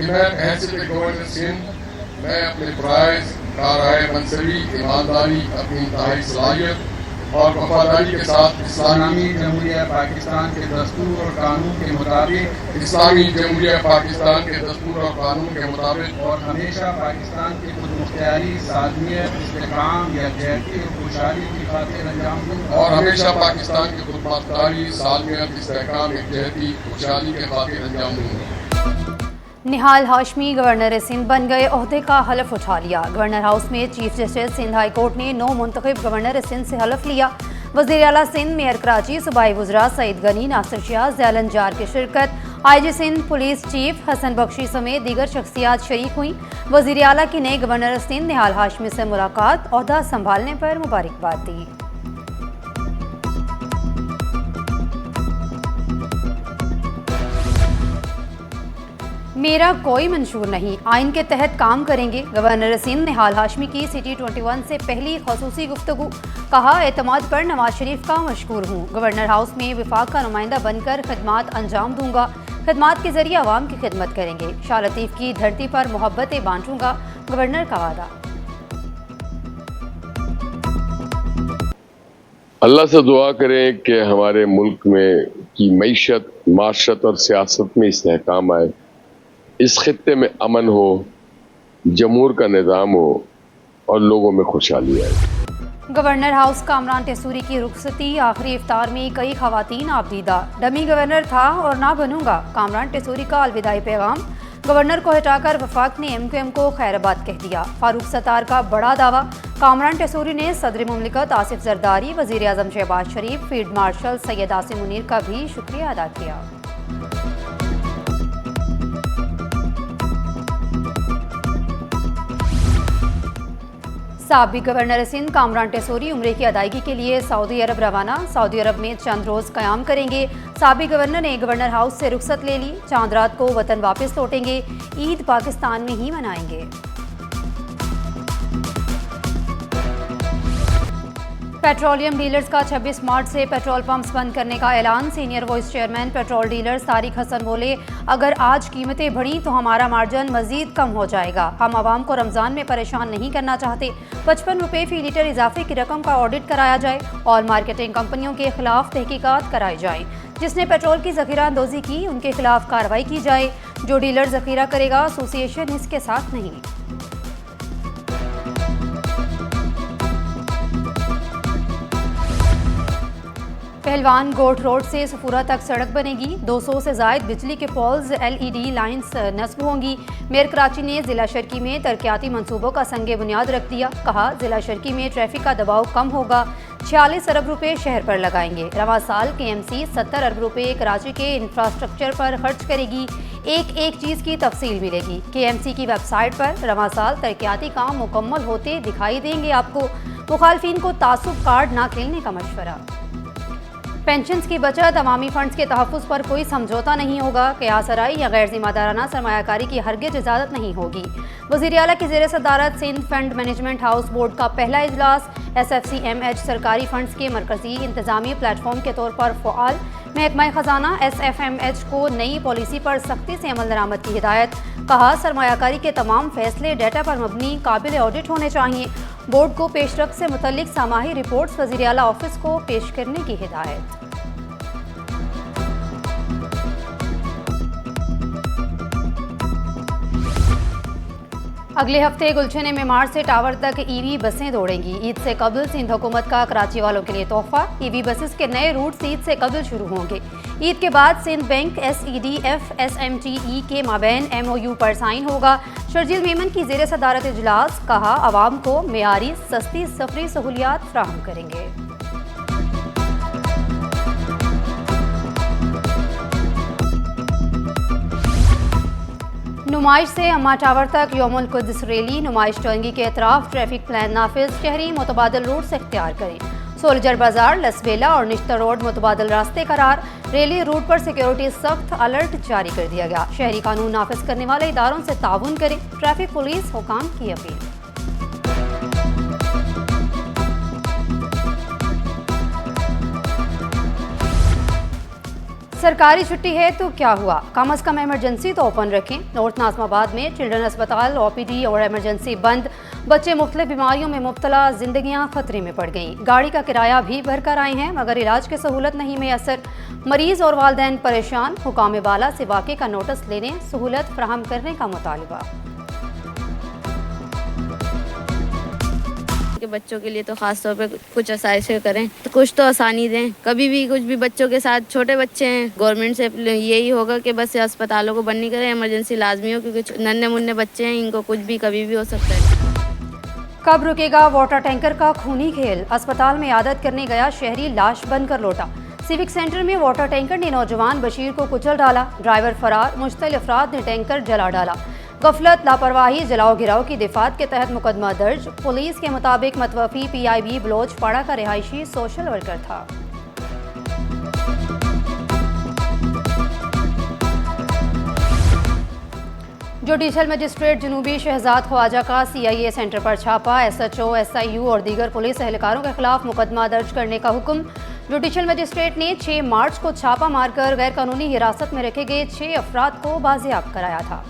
मैं हैसियत गवर्नर सिंध मैं अपने फ़राइज़ कारआए मनसबी ईमानदारी अपनी इंतहाई सलाहियत और वफादारी के साथ इस्लामी जमहूरिया पाकिस्तान के दस्तूर और कानून के मुताबिक इस्लामी जमहूरिया पाकिस्तान के दस्तूर और कानून के मुताबिक और हमेशा पाकिस्तान की खुदमुख्तियारी सालमियत इस्तेकाम यकजहती और खुशहाली की खातिर अंजाम दूंगा और हमेशा पाकिस्तान की खुदमुख्तारी सालमियत इस्तेकाम यकजहती खुशहाली के खातिर अंजाम दूंगा। निहाल हाशमी गवर्नर सिंध बन गए, ओहदे का हलफ उठा लिया। गवर्नर हाउस में chief justice Sindh high court ने 9 मुंतखब गवर्नर सिंध से हलफ लिया। वज़ीर आला सिंध मेयर कराची सूबाई वज़रा सईद गनी, नासिर शाह, ज़ैलन जार की शिरकत, IG Sindh police chief Hassan Bakhshi समेत दीगर शख्सियात शरीक हुई। वज़ीर आला की नए गवर्नर सिंध निहाल हाशमी से मुलाकात, ओहदा संभालने पर मुबारकबाद दी। मेरा कोई मंशूर नहीं, आइन के तहत काम करेंगे। गवर्नर सिंध निहाल हाशमी की सिटी 21 से पहली खसूसी गुफ्तगू, कहा एतमाद पर नवाज शरीफ का मशकूर हूँ। गवर्नर हाउस में विफाक का नुमाइंदा बनकर खदमात अंजाम दूंगा, खदमात के जरिए आवाम की खिदमत करेंगे। शाह लतीफ़ की धरती पर मोहब्बतें बांटूंगा, गवर्नर का वादा। अल्लाह से दुआ करें कि हमारे मुल्क में की मईशत, माशरत और सियासत में इस्तेहकाम आए, इस खित्ते में अमन हो, जमहूर का निज़ाम हो और लोगों में खुशहाली आए। गवर्नर हाउस कामरान टेसूरी की रुखसती, आखिरी इफ्तार में कई खवातीन आबदीदा। डमी गवर्नर था और ना बनूंगा, कामरान टेसूरी का अलविदाई पैगाम। गवर्नर को हटाकर वफाक ने MQM को खैराबाद कह दिया। फारूक सत्तार का बड़ा दावा, कामरान टेसूरी ने सदर मुमलिकत आसिफ जरदारी, वज़ीर आज़म शहबाज शरीफ, फील्ड मार्शल सैयद आसिम मुनीर का भी शुक्रिया अदा किया। साबिक गवर्नर सिंध कामरान टेसूरी उम्रे की अदायगी के लिए सऊदी अरब रवाना। सऊदी अरब में चंद रोज़ क़याम करेंगे। साबिक गवर्नर ने गवर्नर हाउस से रुखसत ले ली, चांद रात को वतन वापस लौटेंगे। ईद पाकिस्तान में ही मनाएंगे। पेट्रोलियम डीलर्स का 26 मार्च से पेट्रोल पंप्स बंद करने का ऐलान। Senior vice chairman petrol dealers Tariq Hassan बोले, अगर आज कीमतें बढ़ी तो हमारा मार्जिन मजीद कम हो जाएगा। हम आवाम को रमज़ान में परेशान नहीं करना चाहते। 55 रुपये फी लीटर इजाफे की रकम का ऑडिट कराया जाए और मार्केटिंग कंपनियों के खिलाफ तहकीकात कराई जाए। जिसने पेट्रोल की ज़ख़ीरा अंदोज़ी की उनके खिलाफ कार्रवाई की जाए। जो डीलर ज़ख़ीरा करेगा एसोसिएशन इसके साथ नहीं। पहलवान गोट रोड से सफूरा तक सड़क बनेगी। 200 से ज़ायद बिजली के पोल्स, LED लाइन्स नस्ब होंगी। मेयर कराची ने ज़िला शर्की में तरक्याती मंसूबों का संगे बुनियाद रख दिया। कहा ज़िला शर्की में ट्रैफिक का दबाव कम होगा। 46 अरब रुपये शहर पर लगाएंगे। रवा साल KMC 70 अरब रुपये कराची के इंफ्रास्ट्रक्चर पर खर्च करेगी। एक चीज़ की तफसील मिलेगी। KMC की वेबसाइट पर। रवा साल तरक्याती काम मुकम्मल होते दिखाई देंगे आपको। मुखालफिन को तासुब कार्ड ना खेलने का मशवरा। पेंशन्स की बचत, अवामी फंड्स के तहफ़्फ़ुज़ पर कोई समझौता नहीं होगा। क़यासराई या गैर ज़िम्मेदाराना सरमायाकारी की हरगिज़ इजाज़त नहीं होगी। वज़ीर आला की ज़ेर सदारत Sindh fund management house board का पहला इजलास। SFCMH सरकारी फंड्स के मरकज़ी इंतज़ामी प्लेटफॉर्म के तौर पर फ़आल। महकमा ख़जाना SFMH को नई पॉलिसी पर सख्ती से अमल दरामद की हिदायत। कहा सरमायाकारी के तमाम फैसले डेटा पर मबनी काबिल ऑडिट होने चाहिए। बोर्ड को पेशरफ्त से मुतल्लिक सामाही रिपोर्ट्स वज़ीर आला ऑफिस को पेश करने की हिदायत। अगले हफ्ते गुलशन मेमार से टावर तक EV बसें दौड़ेंगी। ईद से कबल सिंध हुकूमत का कराची वालों के लिए तोहफा। EV बसेस के नए रूट्स ईद से कबल शुरू होंगे। ईद के बाद सिंध बैंक SEDF SMTE के माबैन MOU पर साइन होगा। शर्जील मेमन की ज़ेर सदारत इजलास। कहा आवाम को मेयारी सस्ती सफरी सहूलियात फ्राहम करेंगे। नुमाइश से अम्मा टावर तक यौमुल कुद्स रैली। नुमाइश टोंगी के अतराफ ट्रैफिक प्लान नाफिज। शहरी मुतबादिल रूट से इख्तियार करें। सोल्जर बाजार, लसबेला और निश्तर रोड मुतबादिल रास्ते करार। रैली रूट पर सिक्योरिटी सख्त अलर्ट जारी कर दिया गया। शहरी कानून नाफिज करने वाले इदारों से ताउन करें। ट्रैफिक पुलिस हुकाम की अपील। सरकारी छुट्टी है तो क्या हुआ, कम अज कम इमरजेंसी तो ओपन रखें। नॉर्थ नाज़िमाबाद में चिल्ड्रन अस्पताल, OPD और इमरजेंसी बंद। बच्चे मुख्तलिफ बीमारियों में मुब्तला, जिंदगियां खतरे में पड़ गईं। गाड़ी का किराया भी भरकर आए हैं मगर इलाज की सहूलत नहीं मैसर। मरीज और वालिदैन परेशान। हुकाम बाला से वाक़े का नोटिस लेने, सहूलत फराहम करने का मुतालबा। के बच्चों के लिए तो ख़ास तौर पे कुछ आसाइशें करें, तो कुछ तो आसानी दें। कभी भी कुछ भी बच्चों के साथ, छोटे बच्चे हैं, गवर्नमेंट से यही होगा कि बस अस्पतालों को बंद नहीं करें, इमरजेंसी लाजमी हो, क्योंकि नन्हे मुन्ने बच्चे हैं, इनको कुछ भी कभी भी हो सकता है। कब रुकेगा वाटर टैंकर का खूनी खेल, अस्पताल में आदत करने गया शहरी लाश बनकर लौटा। सिविक सेंटर में वाटर टैंकर ने नौजवान बशीर को कुचल डाला, ड्राइवर फरार, मुश्तलिल अफराद ने टैंकर जला डाला। गफलत, लापरवाही, जलाओ गिराओ की दिफात के तहत मुकदमा दर्ज। पुलिस के मुताबिक मतवफी PIB बलोचपाड़ा का रिहायशी सोशल वर्कर था। जुडिशल मजिस्ट्रेट जनूबी शहजाद ख्वाजा का CIA सेंटर पर छापा। SHO, SIU और दीगर पुलिस एहलकारों के खिलाफ मुकदमा दर्ज करने का हुक्म। जुडिशल मजिस्ट्रेट ने 6 मार्च को छापा मारकर गैर कानूनी हिरासत में रखे गए 6 अफराद को बाजियाब कराया था।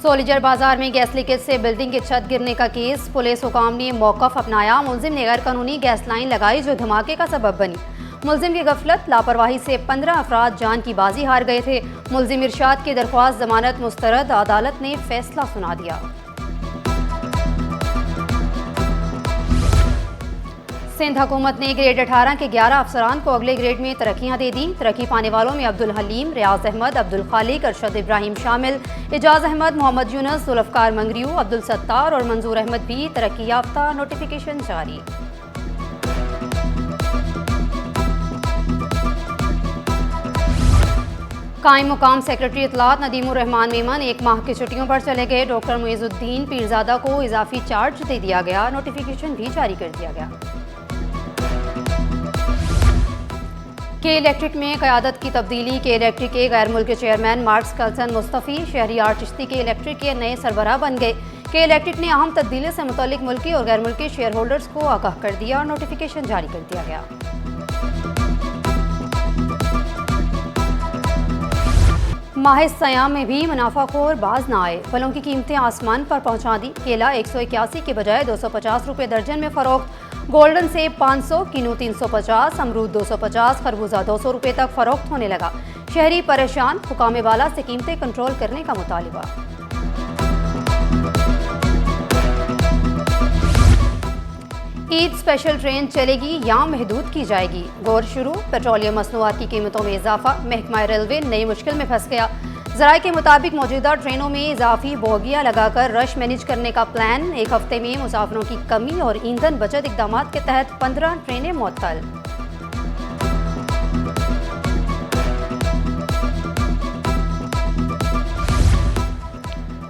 सोलिजर बाजार में गैस लीकेज से बिल्डिंग की छत गिरने का केस, पुलिस हुकाम ने मौकफ अपनाया। मुलजिम ने गैर कानूनी गैस लाइन लगाई जो धमाके का सबब बनी। मुलजिम की गफलत, लापरवाही से 15 अफराद जान की बाजी हार गए थे। मुलजिम इरशाद की दरख्वास्त जमानत मुस्तरद, अदालत ने फैसला सुना दिया। सिंध हुकूमत ने ग्रेड 18 के 11 अफसरान को अगले ग्रेड में तरक्कियां दे दी। तरक्की पाने वालों में अब्दुल हलीम, रियाज अहमद, अब्दुल खालिक, अरशद इब्राहिम शामिल। एजाज अहमद, मोहम्मद यूनुस, जुल्फकार मंगरियू, अब्दुल सत्तार और मंजूर अहमद भी तरक्की याफ्ता। नोटिफिकेशन जारी। कायम मुकाम सेक्रेटरी इतलात नदीमुर रहमान मेमन 1 माह की छुट्टियों पर चले गए। डॉक्टर मुइजुद्दीन पीरजादा को इजाफी चार्ज दे दिया गया। नोटिफिकेशन भी जारी कर दिया गया। के इलेक्ट्रिक में क़यादत की तब्दीली। के इलेक्ट्रिक के गैर मुल्की चेयरमैन मार्क्स कल्सन मुस्तफ़ी शहरियार चिश्ती के इलेक्ट्रिक के नए सरबराह बन गए। के इलेक्ट्रिक ने अहम तब्दीली से मुतल्लिक मुल्की और गैर मुल्की शेयर होल्डर्स को आगाह कर दिया और नोटिफिकेशन जारी कर दिया गया। माह सयाम में भी मुनाफाखोर बाज ना आए। फलों की कीमतें आसमान पर पहुंचा दी। केला 181 के बजाय 250 रुपये दर्जन में फरोख्त। गोल्डन सेब 500, किनू 350, अमरूद 250, खरबूजा 200 रुपये तक फरोख्त होने लगा। शहरी परेशान, हुकाम बाला से कीमतें कंट्रोल करने का मुतालिबा। ईद स्पेशल ट्रेन चलेगी या महदूद की जाएगी। गौर शुरू, पेट्रोलियम मसनूआत की कीमतों में इजाफा। महकमा रेलवे नई मुश्किल में फंस गया। ज़राए के मुताबिक मौजूदा ट्रेनों में इजाफी बोगियां लगाकर रश मैनेज करने का प्लान। 1 हफ्ते में मुसाफिरों की कमी और ईंधन बचत इकदाम के तहत 15 ट्रेनें मुअत्तल।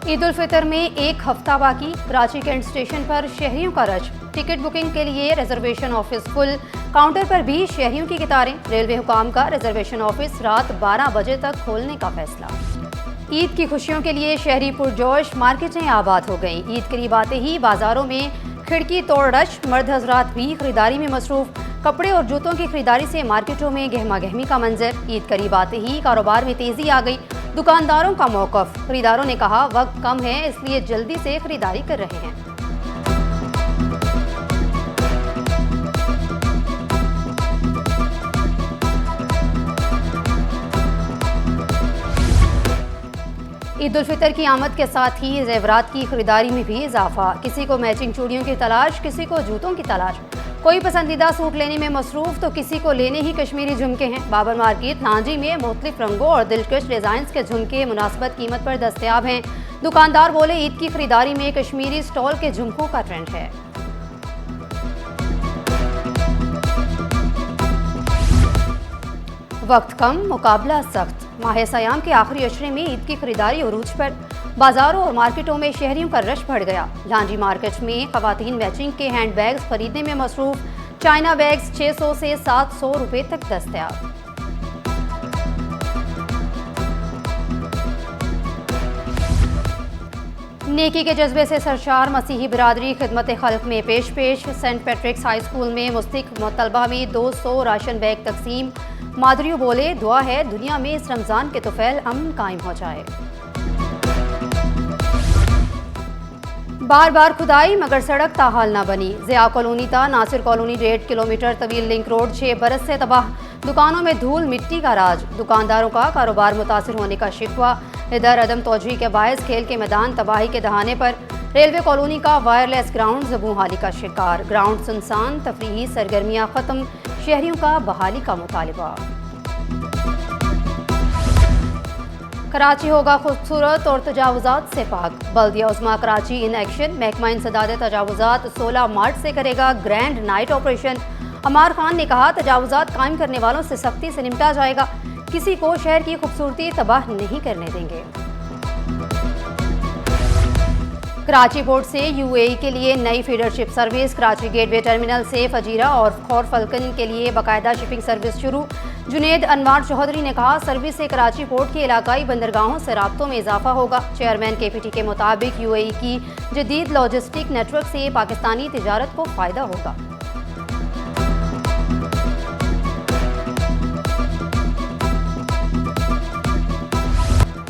ईद उल फितर में 1 हफ्ता बाकी। कराची कैंट स्टेशन पर शहरियों का रश। टिकट बुकिंग के लिए रिजर्वेशन ऑफिस फुल। काउंटर पर भी शहरियों की कतारें। रेलवे हुकाम का रिजर्वेशन ऑफिस रात 12 बजे तक खोलने का फैसला। ईद की खुशियों के लिए शहरी पुरजोश, मार्केटें आबाद हो गईं। ईद करीब आते ही बाजारों में खिड़की तोड़ रश। मर्द हजरात भी खरीदारी में मसरूफ। कपड़े और जूतों की खरीदारी से मार्केटों में गहमा गहमी का मंजर। ईद करीब आते ही कारोबार में तेजी आ गई। दुकानदारों का मौकफ। खरीदारों ने कहा वक्त कम है इसलिए जल्दी से खरीदारी कर रहे हैं। ईद उल फितर की आमद के साथ ही जेवरात की खरीदारी में भी इजाफा। किसी को मैचिंग चूड़ियों की तलाश, किसी को जूतों की तलाश। कोई पसंदीदा सूट लेने में मसरूफ तो किसी को लेने ही कश्मीरी झुमके हैं। बाबर मार्केट नांजी में मुख्तलिफ रंगों और दिलकश डिजाइन्स के झुमके मुनासिबत कीमत पर दस्तयाब हैं। दुकानदार बोले ईद की खरीदारी में कश्मीरी स्टॉल के झुमकों का ट्रेंड है। वक्त कम, मुकाबला सख्त। माह सयाम के आखिरी अशरे में ईद की खरीदारी अरूज पर। बाजारों और मार्केटों में शहरियों का रश बढ़ गया। लांजी मार्केट में खवातीन मैचिंग के हैंड बैग्स खरीदने में मसरूफ। चाइना बैग्स 600 से 700 रुपये तक दस्तयाब। नेकी के जज्बे से सरशार मसीही बिरादरी खिदमत खल्क में पेश सेंट पैट्रिक्स हाई स्कूल में मुस्तक तलबा में 200 राशन बैग तकसीम। मादरियों बोले, दुआ है दुनिया में इस रमज़ान के तुफैल अमन कायम हो जाए। बार बार खुदाई मगर सड़क ताहाल ना बनी। ज़िया कॉलोनी ता नासिर कॉलोनी 1.5 किलोमीटर तवील लिंक रोड 6 बरस से तबाह। दुकानों में धूल मिट्टी का राज। दुकानदारों का कारोबार मुतासिर होने का शिकवा। इधर अदम तोजही के बायस खेल के मैदान तबाही के दहाने पर। रेलवे कॉलोनी का वायरलेस ग्राउंड ज़बूहाली का शिकार। ग्राउंड सुनसान, तफरीही सरगर्मियाँ ख़त्म। शहरियों का बहाली का मुतालिबा। कराची होगा खूबसूरत और तजावुजात से पाक। बल्दिया उस्मा कराची इन एक्शन। महकमा इंसदाद तजावुजात 16 मार्च से करेगा ग्रैंड नाइट ऑपरेशन। अमार खान ने कहा, तजावुजात कायम करने वालों से सख्ती से निपटा जाएगा। किसी को शहर की खूबसूरती तबाह नहीं करने देंगे। कराची पोर्ट से यूएई के लिए नई फीडरशिप सर्विस। कराची गेटवे टर्मिनल से फजीरा और खौर फल्कन के लिए बाकायदा शिपिंग सर्विस शुरू। जुनेद अनवार चौधरी ने कहा, सर्विस से कराची पोर्ट के इलाकाई बंदरगाहों से राब्तों में इजाफा होगा। चेयरमैन केपीटी के मुताबिक यूएई की जदीद लॉजिस्टिक नेटवर्क से पाकिस्तानी तिजारत को फ़ायदा होगा।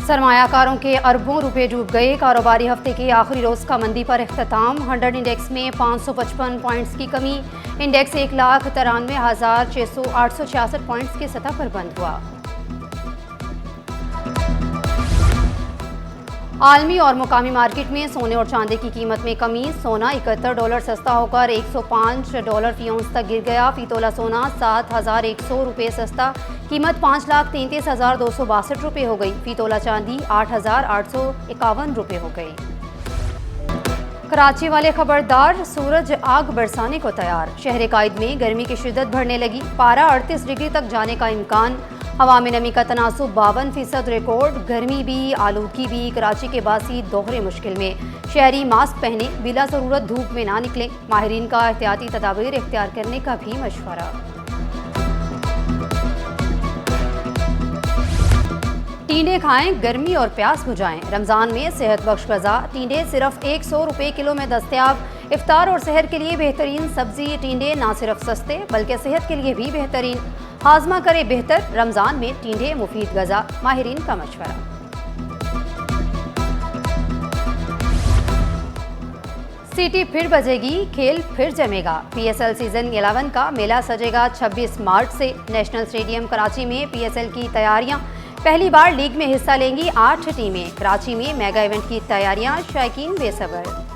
सरमायाकारों के अरबों रुपए डूब गए। कारोबारी हफ्ते के आखिरी रोज़ का मंदी पर इख्तिताम। 100 इंडेक्स में 555 पॉइंट्स की कमी। इंडेक्स 1,93,666 पॉइंट्स की सतह पर बंद हुआ। आलमी और मुकामी मार्केट में सोने और चांदी की कीमत में कमी। सोना $71 सस्ता होकर $105 फी औंस तक गिर गया। फी तोला सोना 7,100 रुपये सस्ता, कीमत 5,33,262 रुपये हो गई। फी तोला चांदी 8,851 रुपये हो गई। कराची वाले खबरदार, सूरज आग बरसाने को तैयार। शहर कायद में गर्मी की शिद्दत बढ़ने लगी। पारा 38 डिग्री तक जाने का इम्कान। हवा में नमी का तनासुब 52% रिकॉर्ड। गर्मी भी आलूदगी भी। कराची के बासी दोहरे मुश्किल में। शहरी मास्क पहने, बिला ज़रूरत धूप में ना निकलें। माहिरीन का एहतियाती तदाबीर इख्तियार करने का भी मशवरा। टींडे खाएं, गर्मी और प्यास बुझाएं। रमज़ान में सेहत बख्श गज़ा। टींडे सिर्फ 100 रुपये किलो में दस्तयाब। इफ्तार और सहर के लिए बेहतरीन सब्जी। टींडे ना सिर्फ सस्ते बल्कि सेहत के लिए भी बेहतरीन। हाजमा करे बेहतर, रमज़ान में टींडे मुफीद गज़ा। माहिरीन का मशवरा। सीटी फिर बजेगी, खेल फिर जमेगा। PSL सीजन 11 का मेला सजेगा 26 मार्च से। नेशनल स्टेडियम कराची में PSL की तैयारियां। पहली बार लीग में हिस्सा लेंगी 8 टीमें। कराची में मेगा इवेंट की तैयारियां, शायकीन बेसब्र।